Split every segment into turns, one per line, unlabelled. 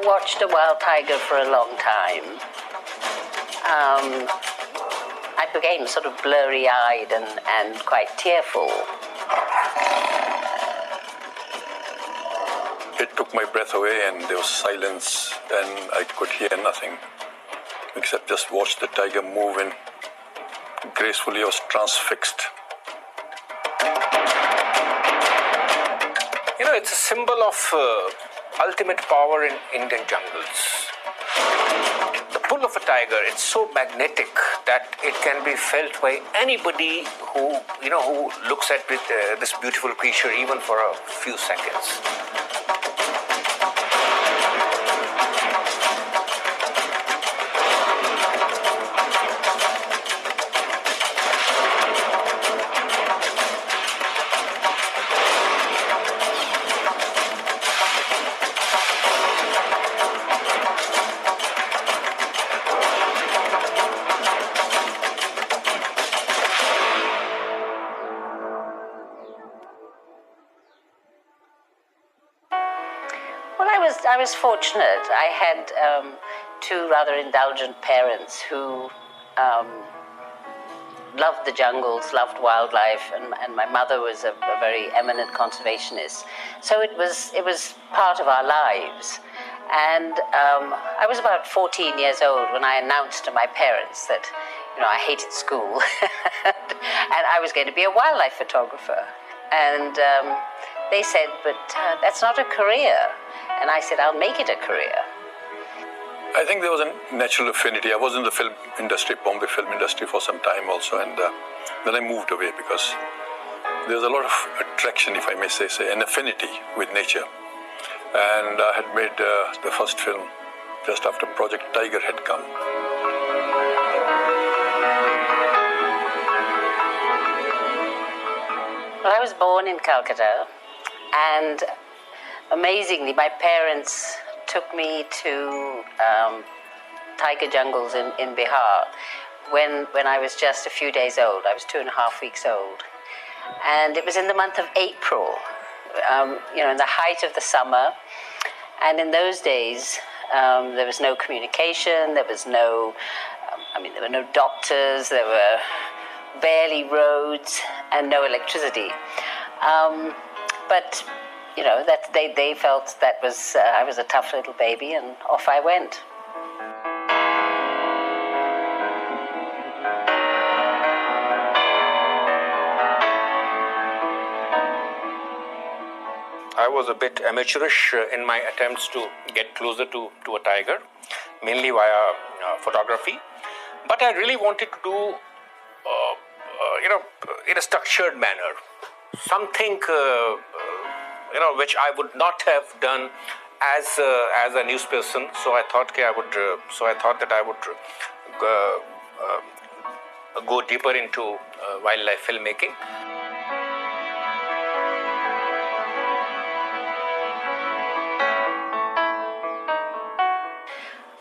watched a wild tiger for a long time, I became sort of blurry-eyed and quite tearful.
It took my breath away, and there was silence, and I could hear nothing except just watch the tiger move in gracefully. I was transfixed.
You know, it's a symbol of ultimate power in Indian jungles. The pull of a tiger, it's so magnetic that it can be felt by anybody who looks at this beautiful creature even for a few seconds.
I was fortunate. I had two rather indulgent parents who loved the jungles, loved wildlife, and my mother was a very eminent conservationist. So it was part of our lives. And I was about 14 years old when I announced to my parents that, I hated school and I was going to be a wildlife photographer. And they said, but that's not a career. And I said, I'll make it a career.
I think there was a natural affinity. I was in the film industry, Bombay film industry, for some time also, and then I moved away because there was a lot of attraction, if I may say, an affinity with nature. And I had made the first film just after Project Tiger had come.
Well, I was born in Calcutta, and amazingly, my parents took me to tiger jungles in Bihar when I was just a few days old. I was 2.5 weeks old. And it was in the month of April, in the height of the summer. And in those days, there was no communication, there was no, there were no doctors, there were barely roads and no electricity. But that they felt that was I was a tough little baby, and off I went.
I was a bit amateurish in my attempts to get closer to a tiger, mainly via photography. But I really wanted to do, in a structured manner, something which I would not have done as a newsperson. So I thought that I would go deeper into wildlife filmmaking.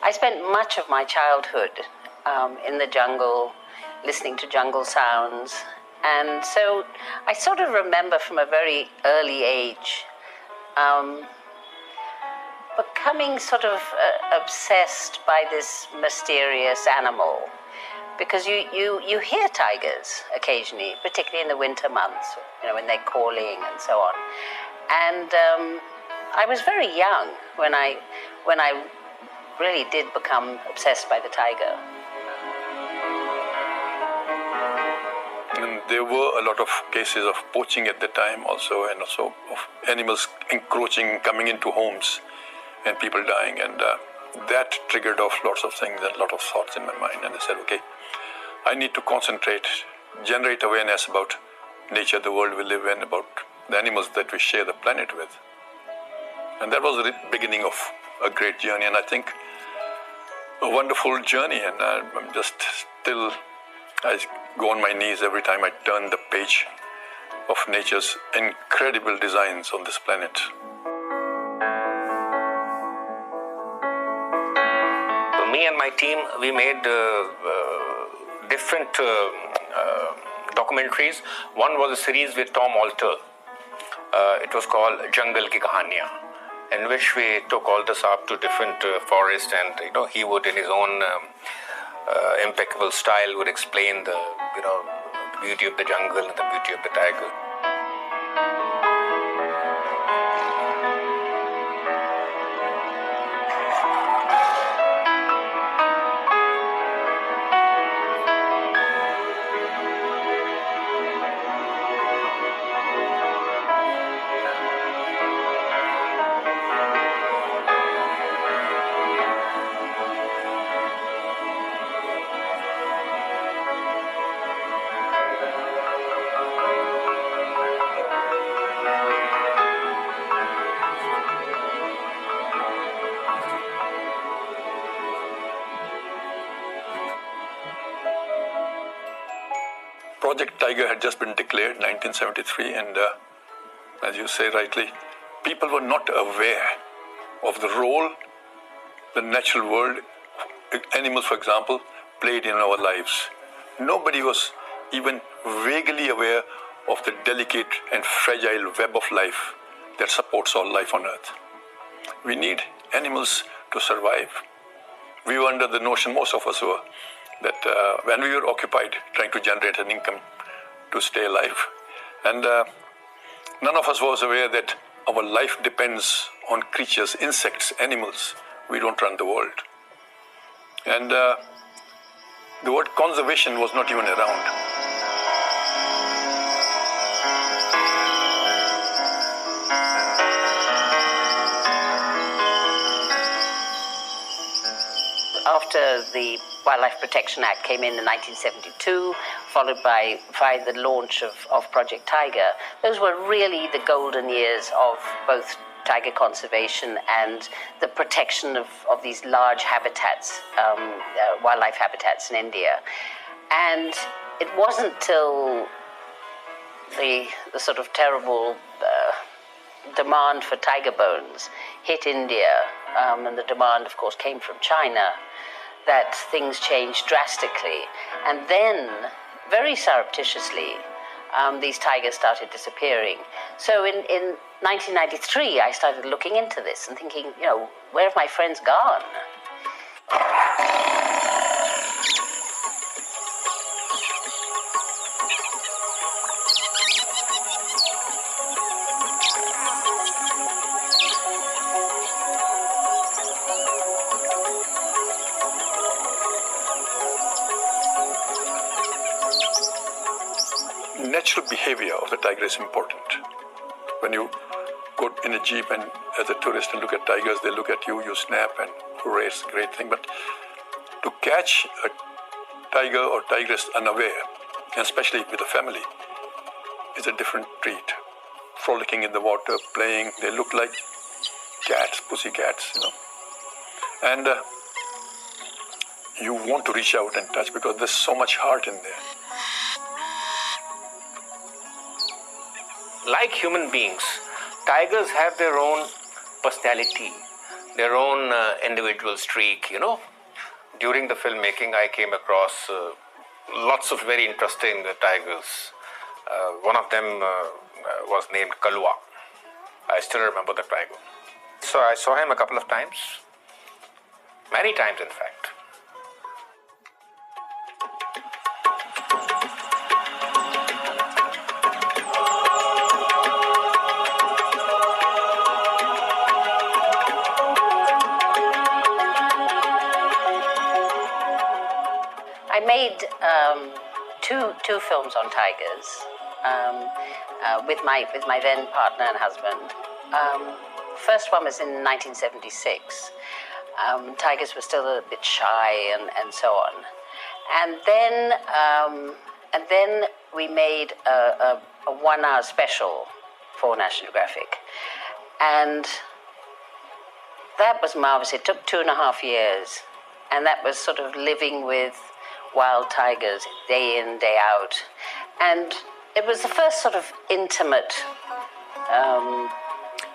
I spent much of my childhood in the jungle, listening to jungle sounds. And so I sort of remember from a very early age becoming sort of obsessed by this mysterious animal. Because you hear tigers occasionally, particularly in the winter months, when they're calling and so on. And I was very young when I really did become obsessed by the tiger.
And there were a lot of cases of poaching at the time also, and also of animals encroaching, coming into homes, and people dying. And that triggered off lots of things and a lot of thoughts in my mind. And I said, okay, I need to concentrate, generate awareness about nature, the world we live in, about the animals that we share the planet with. And that was the beginning of a great journey, and I think a wonderful journey. And I'm just still, I go on my knees every time I turn the page of nature's incredible designs on this planet.
So me and my team, we made different documentaries. One was a series with Tom Alter. It was called Jungle Ki Kahaniyan. in which we took all this up to different forests, and he would, in his own impeccable style, would explain the beauty of the jungle and the beauty of the tiger.
Project Tiger had just been declared 1973, and as you say rightly, people were not aware of the role the natural world, animals for example, played in our lives. Nobody was even vaguely aware of the delicate and fragile web of life that supports all life on earth. We need animals to survive. We were under the notion, most of us were, that when we were occupied trying to generate an income to stay alive, and none of us was aware that our life depends on creatures, insects, animals. We don't run the world. And the word conservation was not even around.
After the Wildlife Protection Act came in 1972, followed by the launch of Project Tiger, those were really the golden years of both tiger conservation and the protection of these large habitats, wildlife habitats in India. And it wasn't till the sort of terrible demand for tiger bones hit India, and the demand, of course, came from China, that things changed drastically. And then, very surreptitiously, these tigers started disappearing. So in 1993, I started looking into this and thinking, where have my friends gone?
Natural behavior of the tiger is important. When you go in a jeep and as a tourist and look at tigers, they look at you, you snap, and hooray, it's a great thing. But to catch a tiger or tigress unaware, and especially with a family, is a different treat. Frolicking in the water, playing, they look like cats, pussy cats, And you want to reach out and touch because there's so much heart in there.
Like human beings, tigers have their own personality, their own individual streak, During the filmmaking, I came across lots of very interesting tigers. One of them was named Kalua. I still remember the tiger. So I saw him a couple of times, many times in fact.
I made two films on tigers with my then partner and husband. First one was in 1976. Tigers were still a bit shy and so on. And then we made a 1-hour special for National Geographic. And that was marvelous. It took 2.5 years. And that was sort of living with wild tigers day in, day out. And it was the first sort of intimate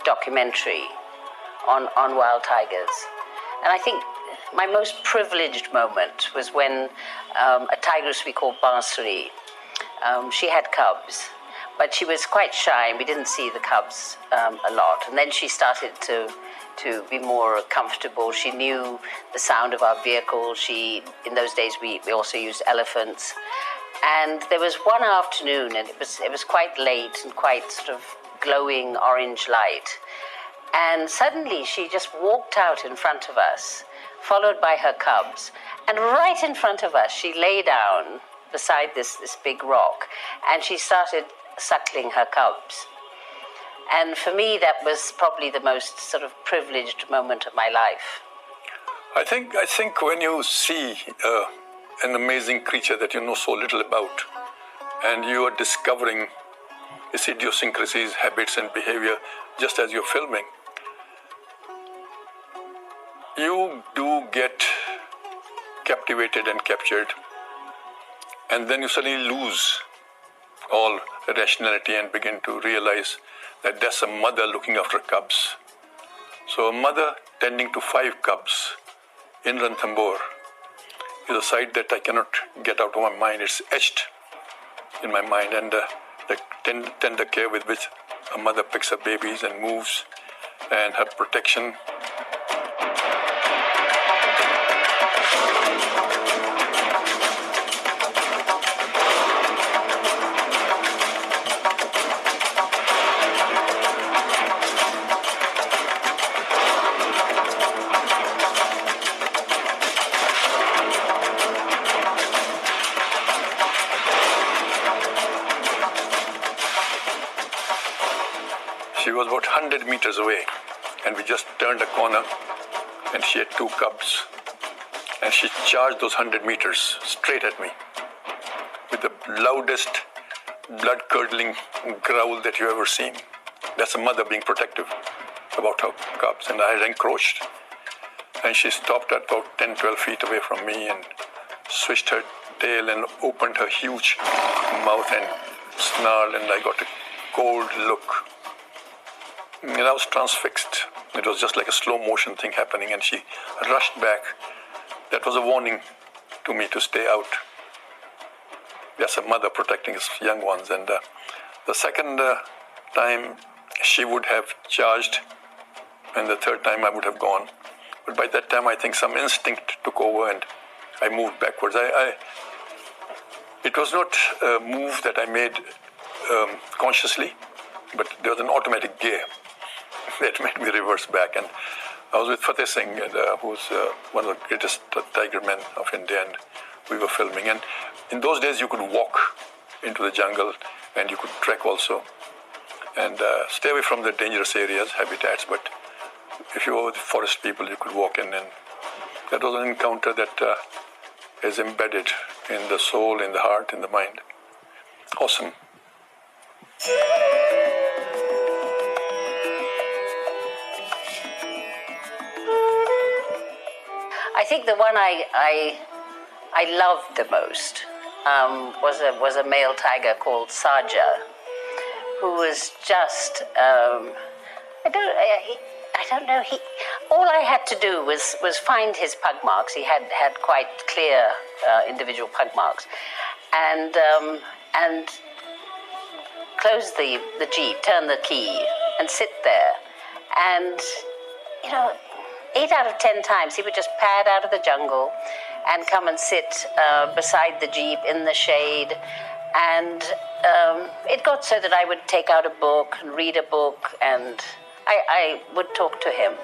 documentary on wild tigers. And I think my most privileged moment was when a tigress we called Bansuri, she had cubs, but she was quite shy and we didn't see the cubs a lot. And then she started to to be more comfortable. She knew the sound of our vehicle. In those days, we also used elephants. And there was one afternoon, and it was quite late and quite sort of glowing orange light. And suddenly she just walked out in front of us, followed by her cubs. And right in front of us, she lay down beside this big rock, and she started suckling her cubs. And for me, that was probably the most sort of privileged moment of my life.
I think when you see an amazing creature that you know so little about, and you are discovering its idiosyncrasies, habits, and behavior just as you're filming, you do get captivated and captured, and then you suddenly lose all rationality and begin to realize that that's a mother looking after cubs. So a mother tending to 5 cubs in Ranthambore is a sight that I cannot get out of my mind. It's etched in my mind, and the tender care with which a mother picks up babies and moves, and her protection. She was about 100 meters away, and we just turned a corner, and she had 2 cubs. And she charged those 100 meters straight at me with the loudest, blood-curdling growl that you ever seen. That's a mother being protective about her cubs, and I had encroached. And she stopped at about 10, 12 feet away from me and swished her tail and opened her huge mouth and snarled, and I got a cold look. And I was transfixed. It was just like a slow motion thing happening, and she rushed back. That was a warning to me to stay out. That's a mother protecting his young ones. And the second time she would have charged, and the third time I would have gone. But by that time, I think some instinct took over, and I moved backwards. It was not a move that I made consciously, but there was an automatic gear that made me reverse back. And I was with Fateh Singh, who's one of the greatest tiger men of India, and we were filming. And in those days, you could walk into the jungle, and you could trek also, and stay away from the dangerous areas, habitats. But if you were with forest people, you could walk in, and that was an encounter that is embedded in the soul, in the heart, in the mind. Awesome.
I think the one I loved the most was a male tiger called Saja, who was just I don't know. All I had to do was find his pug marks. He had quite clear individual pug marks, and close the jeep, turn the key, and sit there, and 8 out of 10 times he would just pad out of the jungle and come and sit beside the jeep in the shade. And it got so that I would take out a book and read a book, and I would talk to him.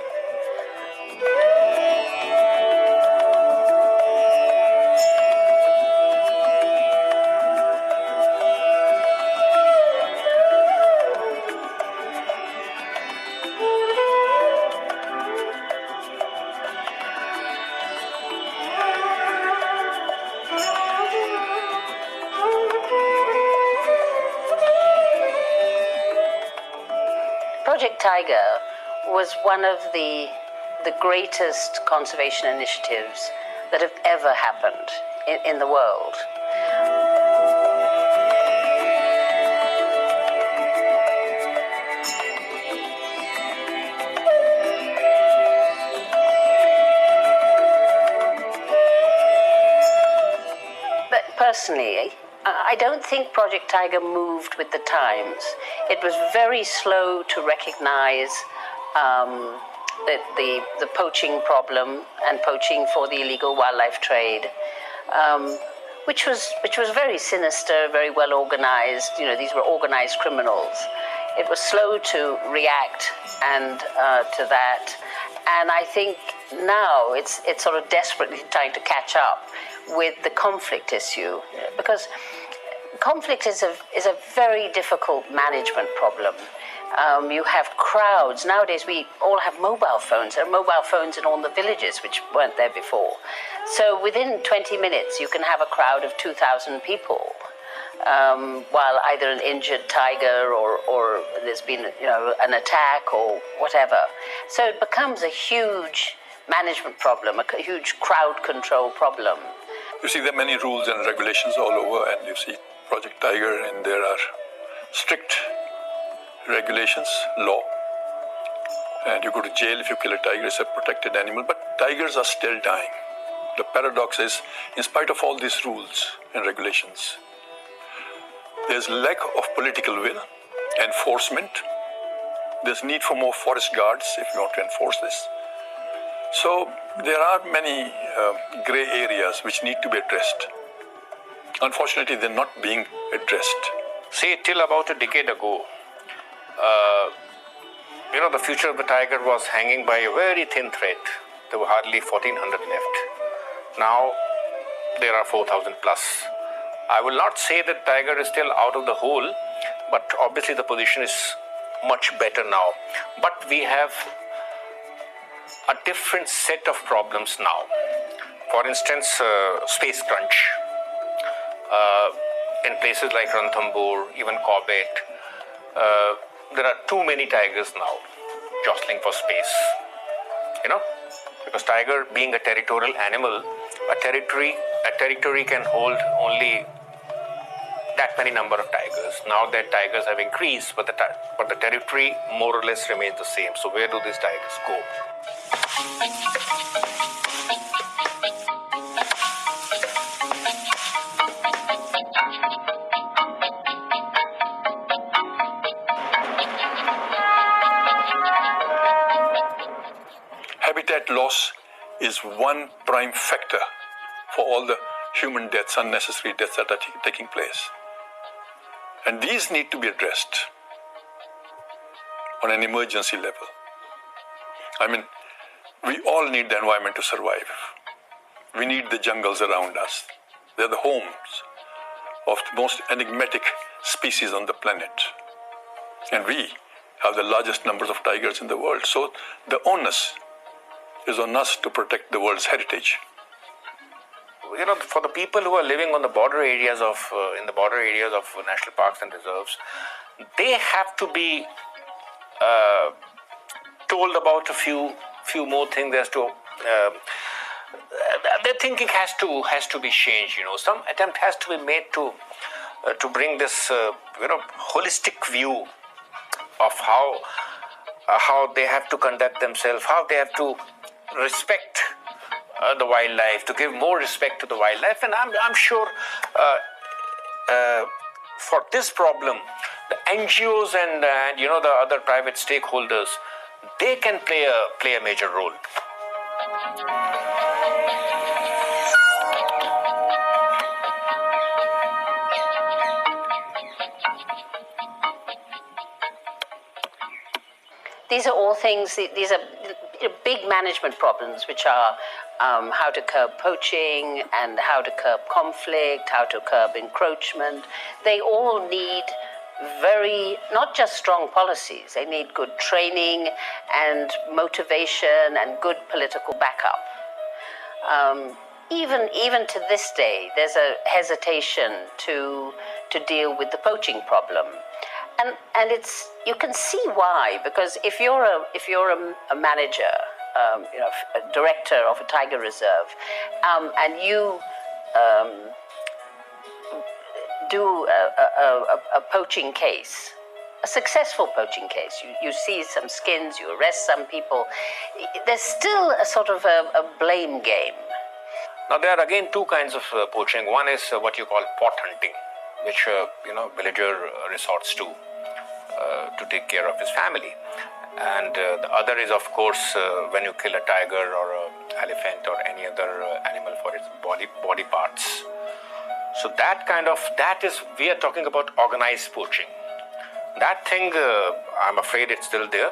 Project Tiger was one of the greatest conservation initiatives that have ever happened in the world. But personally, I don't think Project Tiger moved with the times. It was very slow to recognize the poaching problem and poaching for the illegal wildlife trade, which was very sinister, very well organized. You know, these were organized criminals. It was slow to react and to that, and I think now it's sort of desperately trying to catch up with the conflict issue, because conflict is a very difficult management problem. You have crowds. Nowadays, we all have mobile phones. There are mobile phones in all the villages, which weren't there before. So within 20 minutes, you can have a crowd of 2,000 people, while either an injured tiger or there's been, you know, an attack or whatever. So it becomes a huge management problem, a huge crowd control problem.
You see, there are many rules and regulations all over, and you see Project Tiger, and there are strict regulations, law, and you go to jail if you kill a tiger. It's a protected animal, but tigers are still dying. The paradox is, in spite of all these rules and regulations, there's lack of political will, enforcement. There's need for more forest guards if you want to enforce this. So there are many gray areas which need to be addressed. Unfortunately, they're not being addressed.
See, till about a decade ago, the future of the tiger was hanging by a very thin thread. There were hardly 1,400 left. Now, there are 4,000 plus. I will not say that tiger is still out of the hole, but obviously the position is much better now. But we have a different set of problems now. For instance, space crunch. In places like Ranthambore, even Corbett, there are too many tigers now jostling for space. Because tiger, being a territorial animal, a territory can hold only that many number of tigers. Now that tigers have increased, but the territory more or less remains the same. So where do these tigers go?
Habitat loss is one prime factor for all the human deaths, unnecessary deaths that are taking place. And these need to be addressed on an emergency level. I mean, we all need the environment to survive. We need the jungles around us. They're the homes of the most enigmatic species on the planet. And we have the largest numbers of tigers in the world. So the onus is on us to protect the world's heritage.
For the people who are living on the border areas of national parks and reserves, they have to be told about a few more things as to their thinking has to be changed. Some attempt has to be made to bring this holistic view of how they have to conduct themselves, how they have to respect the wildlife, to give more respect to the wildlife. And I'm sure for this problem, the NGOs and the other private stakeholders, they can play a major role.
These are all things, these are big management problems, which are how to curb poaching and how to curb conflict, how to curb encroachment. They all need not just strong policies, they need good training and motivation and good political backup. Even to this day, there's a hesitation to deal with the poaching problem. And you can see why, because if you're a manager, a director of a tiger reserve, and you do a poaching case, a successful poaching case, you seize some skins, you arrest some people, there's still a sort of a blame game.
Now there are again two kinds of poaching. One is what you call pot hunting, which villager resorts to take care of his family. And the other is, of course, when you kill a tiger or an elephant or any other animal for its body parts. So that is, we are talking about organized poaching. That thing, I'm afraid it's still there.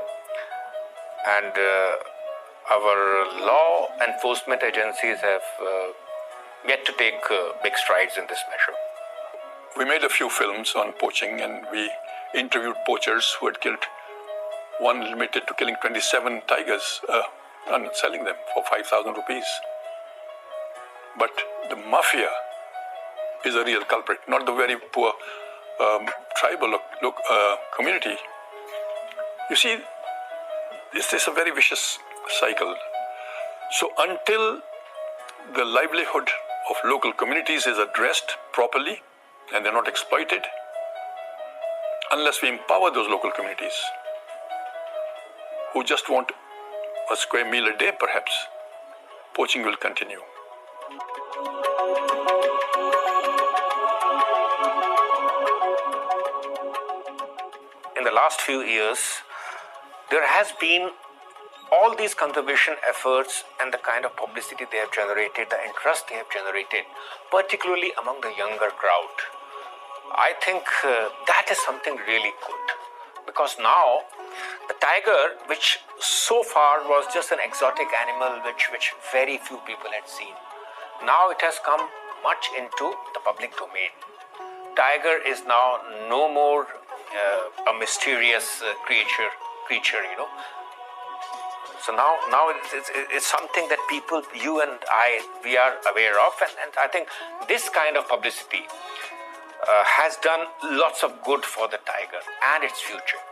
And our law enforcement agencies have yet to take big strides in this measure.
We made a few films on poaching, and we interviewed poachers who had killed one limited to killing 27 tigers and selling them for 5,000 rupees. But the mafia is a real culprit, not the very poor tribal community. You see, this is a very vicious cycle. So until the livelihood of local communities is addressed properly and they're not exploited, unless we empower those local communities who just want a square meal a day perhaps, poaching will continue.
In the last few years, there has been all these conservation efforts and the kind of publicity they have generated, the interest they have generated, particularly among the younger crowd. I think that is something really good, because now the tiger, which so far was just an exotic animal which very few people had seen, now it has come much into the public domain. Tiger is now no more a mysterious creature, So now it's something that people, you and I, we are aware of, and I think this kind of publicity has done lots of good for the tiger and its future.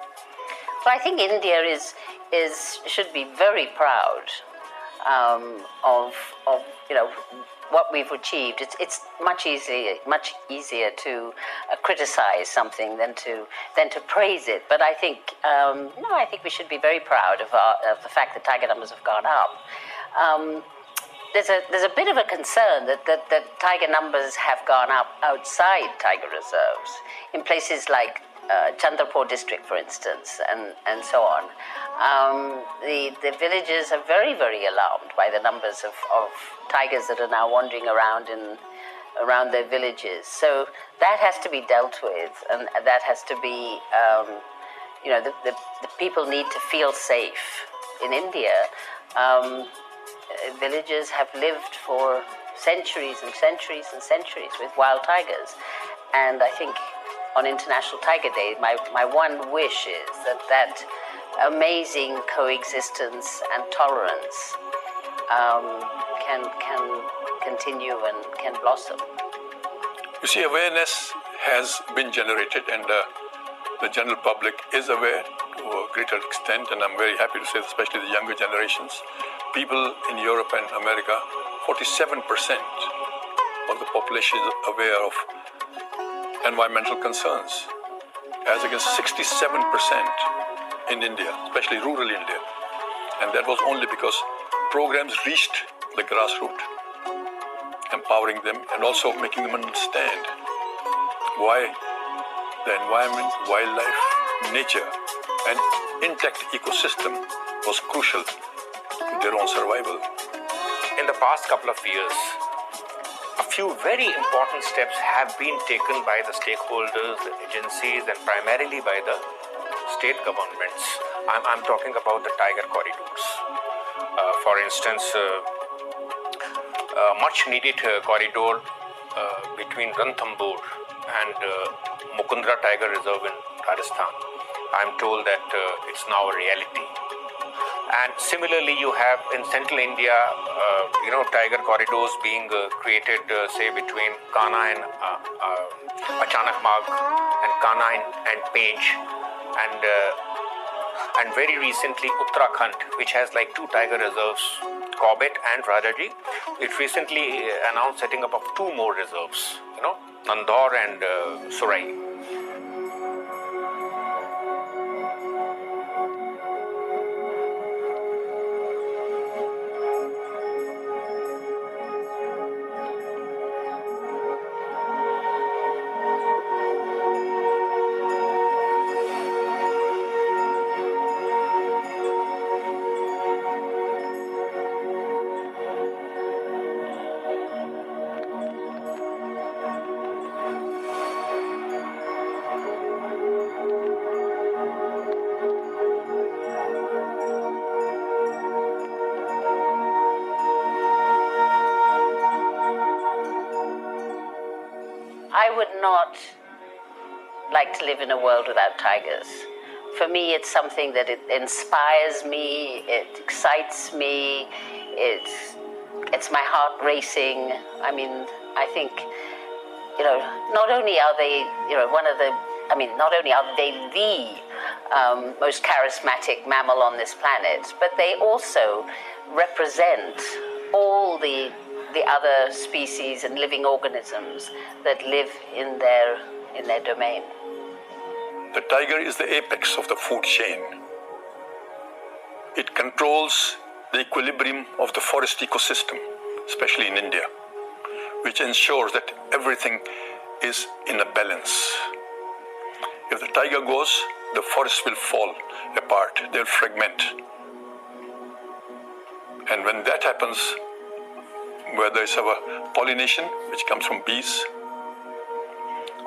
Well, I think India should be very proud of what we've achieved. It's much easier to criticize something than to praise it. But I think I think we should be very proud of the fact that tiger numbers have gone up. There's a bit of a concern that tiger numbers have gone up outside tiger reserves in places like Chandrapur district, for instance, and so on. The villagers are very, very alarmed by the numbers of tigers that are now wandering around their villages. So that has to be dealt with, and that has to be, the people need to feel safe. In India, villagers have lived for centuries and centuries and centuries with wild tigers, and I think on International Tiger Day, my one wish is that amazing coexistence and tolerance can continue and can blossom.
You see, awareness has been generated, and the general public is aware to a greater extent, and I'm very happy to say, especially the younger generations. People in Europe and America, 47% of the population is aware of environmental concerns, as against 67% in India, especially rural India. And that was only because programs reached the grassroots, empowering them and also making them understand why the environment, wildlife, nature, and intact ecosystem was crucial to their own survival.
In the past couple of years, a few very important steps have been taken by the stakeholders, the agencies, and primarily by the state governments. I'm talking about the tiger corridors. For instance, much needed corridor between Ranthambore and Mukundra Tiger Reserve in Rajasthan. I'm told that it's now a reality. And similarly, you have in central India, tiger corridors being created, say, between Kanha and Achanakmagh, and Kanha and Pench, and very recently Uttarakhand, which has like 2 tiger reserves, Corbett and Rajaji. It recently announced setting up of 2 more reserves, Nandor and Surai.
I would not like to live in a world without tigers. For me, it's something that it inspires me, it excites me, it's my heart racing. I mean, I think, not only are they, not only are they the most charismatic mammal on this planet, but they also represent all the other species and living organisms that live in their domain.
The tiger is the apex of the food chain. It controls the equilibrium of the forest ecosystem, especially in India, which ensures that everything is in a balance. If the tiger goes, the forest will fall apart, they'll fragment. And when that happens, whether it's our pollination, which comes from bees,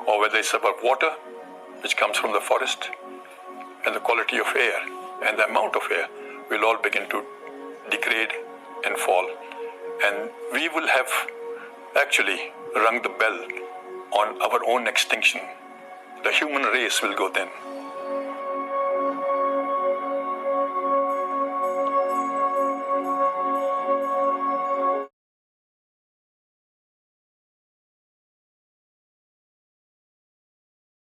or whether it's our water, which comes from the forest, and the quality of air and the amount of air will all begin to degrade and fall. And we will have actually rung the bell on our own extinction. The human race will go then.